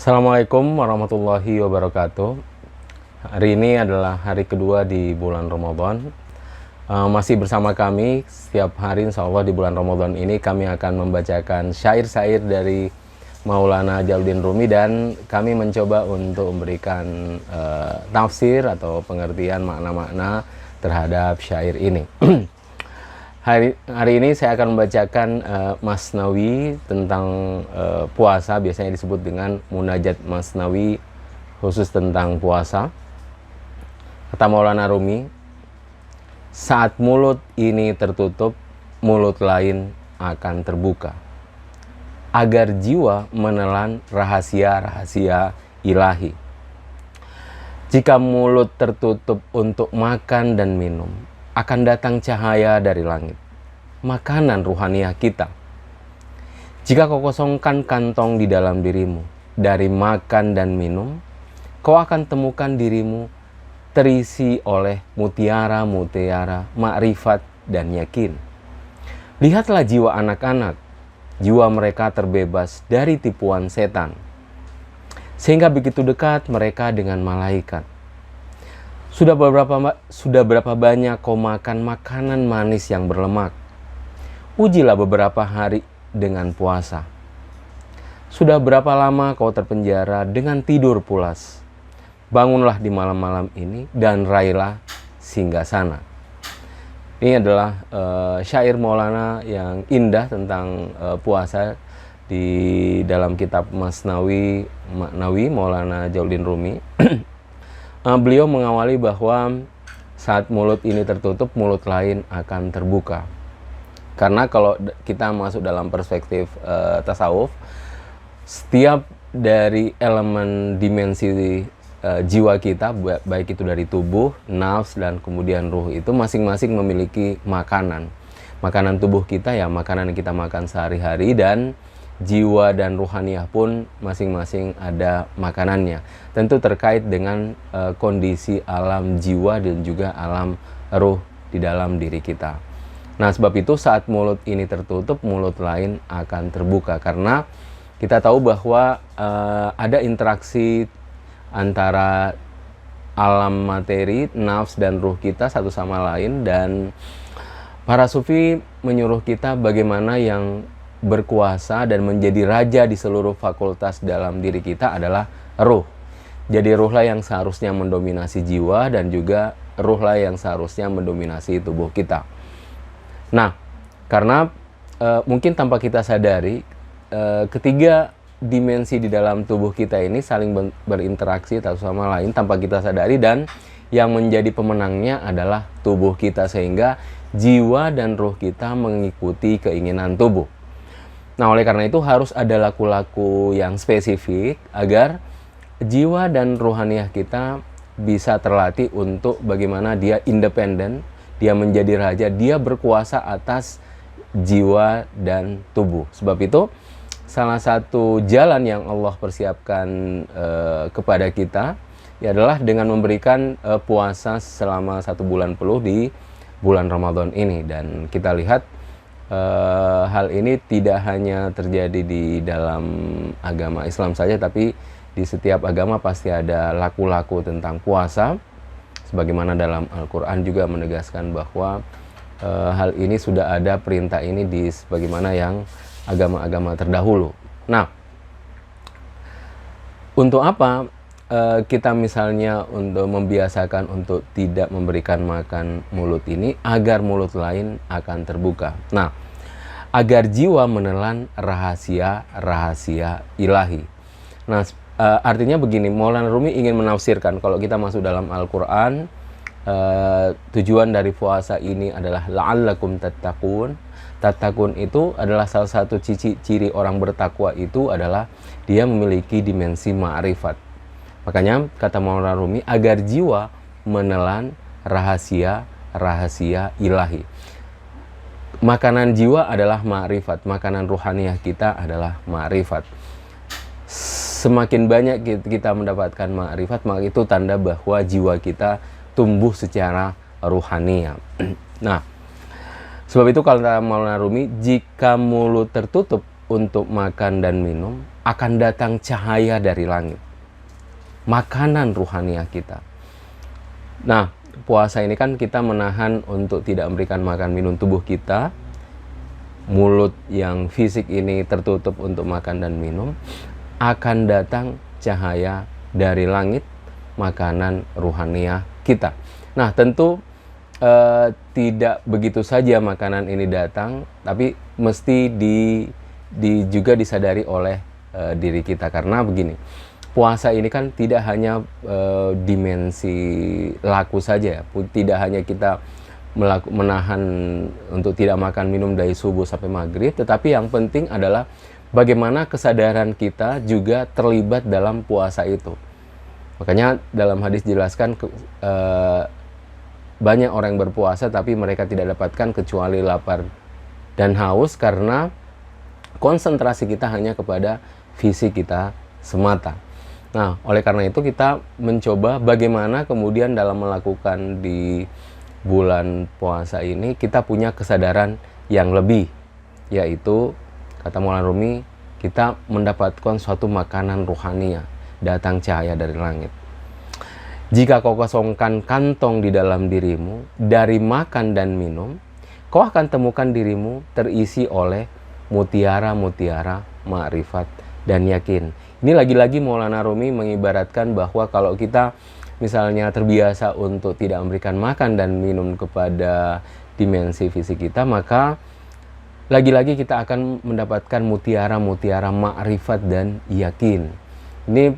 Assalamualaikum warahmatullahi wabarakatuh. Hari ini adalah hari kedua di bulan Ramadan. Masih bersama kami setiap hari, insya Allah di bulan Ramadan ini kami akan membacakan syair-syair dari Maulana Jalaluddin Rumi, dan kami mencoba untuk memberikan tafsir atau pengertian makna-makna terhadap syair ini. Hari ini saya akan membacakan Masnawi tentang puasa, biasanya disebut dengan Munajat Masnawi khusus tentang puasa. Kata Maulana Rumi, saat mulut ini tertutup, mulut lain akan terbuka, agar jiwa menelan rahasia-rahasia ilahi. Jika mulut tertutup untuk makan dan minum, akan datang cahaya dari langit, makanan ruhaniah kita. Jika kau kosongkan kantong di dalam dirimu dari makan dan minum, kau akan temukan dirimu terisi oleh mutiara-mutiara makrifat dan yakin. Lihatlah jiwa anak-anak, jiwa mereka terbebas dari tipuan setan, sehingga begitu dekat mereka dengan malaikat. Sudah berapa banyak kau makan makanan manis yang berlemak? Ujilah beberapa hari dengan puasa. Sudah berapa lama kau terpenjara dengan tidur pulas? Bangunlah di malam-malam ini dan raihlah singgasana. Ini adalah syair Maulana yang indah tentang puasa di dalam kitab Masnawi Maulana Jalaluddin Rumi. Beliau mengawali bahwa saat mulut ini tertutup, mulut lain akan terbuka. Karena kalau kita masuk dalam perspektif tasawuf, setiap dari elemen dimensi jiwa kita, baik itu dari tubuh, nafs, dan kemudian ruh, itu masing-masing memiliki makanan. Makanan tubuh kita ya makanan yang kita makan sehari-hari, dan jiwa dan ruhaniah pun masing-masing ada makanannya. Tentu terkait dengan kondisi alam jiwa dan juga alam ruh di dalam diri kita. Nah, sebab itu saat mulut ini tertutup, mulut lain akan terbuka. Karena kita tahu bahwa ada interaksi antara alam materi, nafs, dan ruh kita satu sama lain. Dan para sufi menyuruh kita bagaimana yang berkuasa dan menjadi raja di seluruh fakultas dalam diri kita adalah ruh. Jadi ruhlah yang seharusnya mendominasi jiwa, dan juga ruhlah yang seharusnya mendominasi tubuh kita. Nah, karena mungkin tanpa kita sadari, ketiga dimensi di dalam tubuh kita ini saling berinteraksi satu sama lain tanpa kita sadari, dan yang menjadi pemenangnya adalah tubuh kita, sehingga jiwa dan ruh kita mengikuti keinginan tubuh. Nah, oleh karena itu harus ada laku-laku yang spesifik agar jiwa dan ruhaniah kita bisa terlatih untuk bagaimana dia independen, dia menjadi raja, dia berkuasa atas jiwa dan tubuh. Sebab itu salah satu jalan yang Allah persiapkan kepada kita adalah dengan memberikan puasa selama 1 bulan penuh di bulan Ramadan ini. Dan kita lihat hal ini tidak hanya terjadi di dalam agama Islam saja, tapi di setiap agama pasti ada laku-laku tentang puasa. Sebagaimana dalam Al-Quran juga menegaskan bahwa hal ini sudah ada perintah ini di sebagaimana yang agama-agama terdahulu. Nah, untuk apa kita misalnya untuk membiasakan untuk tidak memberikan makan mulut ini agar mulut lain akan terbuka? Nah, agar jiwa menelan rahasia-rahasia ilahi. Nah, artinya begini, Maulana Rumi ingin menafsirkan kalau kita masuk dalam Al-Quran, tujuan dari puasa ini adalah la'allakum tattaqun. Tattaqun itu adalah salah satu ciri orang bertakwa, itu adalah dia memiliki dimensi ma'rifat. Makanya kata Maulana Rumi, agar jiwa menelan rahasia-rahasia ilahi. Makanan jiwa adalah ma'rifat, makanan ruhaniah kita adalah ma'rifat. Semakin banyak kita mendapatkan ma'rifat, maka itu tanda bahwa jiwa kita tumbuh secara ruhaniah. Nah, sebab itu kalau Maulana Rumi, jika mulut tertutup untuk makan dan minum, akan datang cahaya dari langit, makanan ruhaniah kita. Nah, puasa ini kan kita menahan untuk tidak memberikan makan minum tubuh kita. Mulut yang fisik ini tertutup untuk makan dan minum, akan datang cahaya dari langit, makanan ruhaniah kita. Nah, tentu tidak begitu saja makanan ini datang, tapi mesti juga disadari oleh diri kita. Karena begini, puasa ini kan tidak hanya dimensi laku saja, tidak hanya kita menahan untuk tidak makan minum dari subuh sampai maghrib, tetapi yang penting adalah bagaimana kesadaran kita juga terlibat dalam puasa itu. Makanya dalam hadis jelaskan banyak orang yang berpuasa tapi mereka tidak dapatkan kecuali lapar dan haus, karena konsentrasi kita hanya kepada fisik kita semata. Nah, oleh karena itu kita mencoba bagaimana kemudian dalam melakukan di bulan puasa ini kita punya kesadaran yang lebih, yaitu kata Maulana Rumi, kita mendapatkan suatu makanan ruhaniah, datang cahaya dari langit. Jika kau kosongkan kantong di dalam dirimu dari makan dan minum, kau akan temukan dirimu terisi oleh mutiara-mutiara ma'rifat dan yakin. Ini lagi-lagi Maulana Rumi mengibaratkan bahwa kalau kita misalnya terbiasa untuk tidak memberikan makan dan minum kepada dimensi fisik kita, maka lagi-lagi kita akan mendapatkan mutiara-mutiara ma'rifat dan yakin. Ini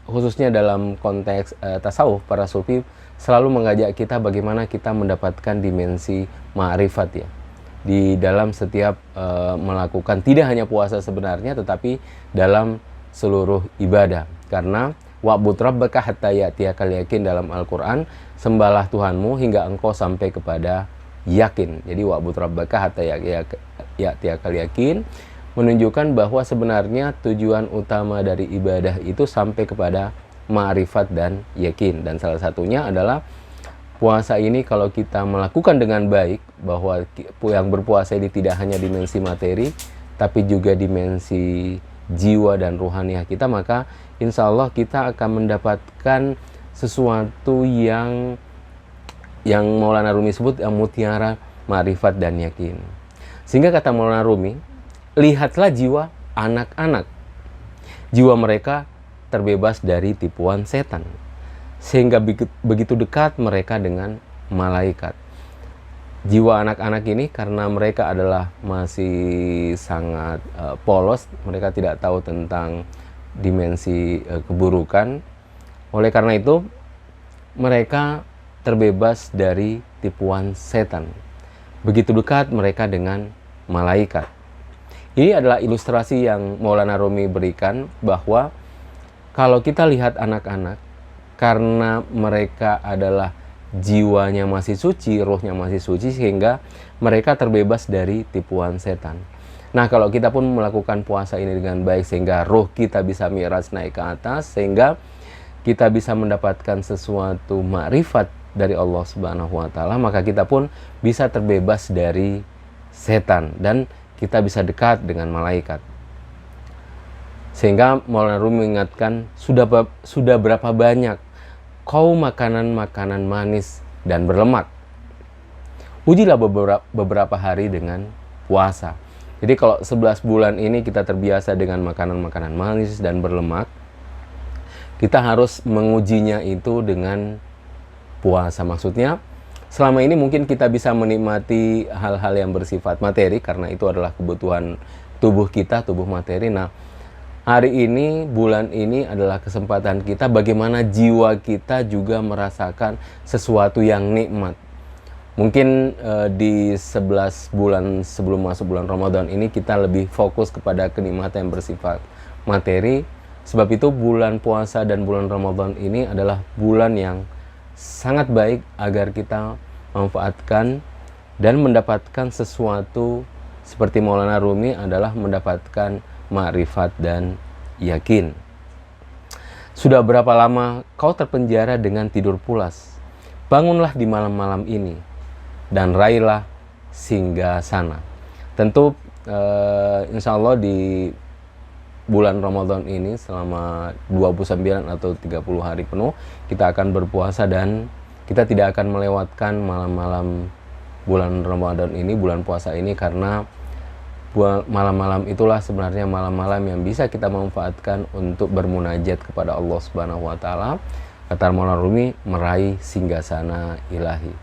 khususnya dalam konteks tasawuf, para sufi selalu mengajak kita bagaimana kita mendapatkan dimensi ma'rifat ya, di dalam setiap melakukan tidak hanya puasa sebenarnya, tetapi dalam seluruh ibadah. Karena wa'bud rabbaka hatta ya'tiyakal yakin dalam Al-Quran, sembahlah Tuhanmu hingga engkau sampai kepada yakin. Jadi wa'bud rabbaka hatta ya'tiyakal yakin menunjukkan bahwa sebenarnya tujuan utama dari ibadah itu sampai kepada ma'rifat dan yakin. Dan salah satunya adalah puasa ini kalau kita melakukan dengan baik, bahwa yang berpuasa ini tidak hanya dimensi materi, tapi juga dimensi jiwa dan ruhaniah kita, maka insya Allah kita akan mendapatkan sesuatu yang Maulana Rumi sebut mutiara ma'rifat dan yakin. Sehingga kata Maulana Rumi, lihatlah jiwa anak-anak, jiwa mereka terbebas dari tipuan setan, sehingga begitu dekat mereka dengan malaikat. Jiwa anak-anak ini karena mereka adalah masih sangat polos, mereka tidak tahu tentang dimensi keburukan. Oleh karena itu mereka terbebas dari tipuan setan. Begitu dekat mereka dengan malaikat. Ini adalah ilustrasi yang Maulana Rumi berikan bahwa kalau kita lihat anak-anak, karena mereka adalah jiwanya masih suci, rohnya masih suci, sehingga mereka terbebas dari tipuan setan. Nah, kalau kita pun melakukan puasa ini dengan baik, sehingga roh kita bisa mi'raj naik ke atas, sehingga kita bisa mendapatkan sesuatu ma'rifat dari Allah Subhanahu wa Ta'ala, maka kita pun bisa terbebas dari setan dan kita bisa dekat dengan malaikat. Sehingga Maulana Rumi mengingatkan, sudah berapa banyak kau makanan-makanan manis dan berlemak. Ujilah beberapa hari dengan puasa. Jadi kalau 11 bulan ini kita terbiasa dengan makanan-makanan manis dan berlemak, kita harus mengujinya itu dengan puasa. Maksudnya, selama ini mungkin kita bisa menikmati hal-hal yang bersifat materi, karena itu adalah kebutuhan tubuh kita, tubuh materi. Nah, hari ini, bulan ini adalah kesempatan kita bagaimana jiwa kita juga merasakan sesuatu yang nikmat. Mungkin di 11 bulan sebelum masuk bulan Ramadan ini kita lebih fokus kepada kenikmatan yang bersifat materi. Sebab itu bulan puasa dan bulan Ramadan ini adalah bulan yang sangat baik agar kita manfaatkan dan mendapatkan sesuatu seperti Maulana Rumi adalah mendapatkan ma'rifat dan yakin. Sudah berapa lama kau terpenjara dengan tidur pulas? Bangunlah di malam-malam ini dan raihlah singgasana. Tentu insya Allah di bulan Ramadan ini selama 29 atau 30 hari penuh kita akan berpuasa, dan kita tidak akan melewatkan malam-malam bulan Ramadan ini, bulan puasa ini, karena malam-malam itulah sebenarnya malam-malam yang bisa kita manfaatkan untuk bermunajat kepada Allah Subhanahu wa taala. Kata Maulana Rumi, meraih singgasana ilahi.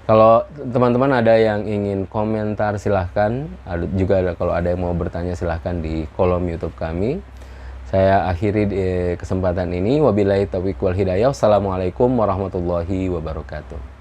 Kalau teman-teman ada yang ingin komentar silahkan, kalau ada yang mau bertanya silahkan di kolom YouTube kami. Saya akhiri di kesempatan ini, wabillahi taufiq wal hidayah. Wassalamualaikum warahmatullahi wabarakatuh.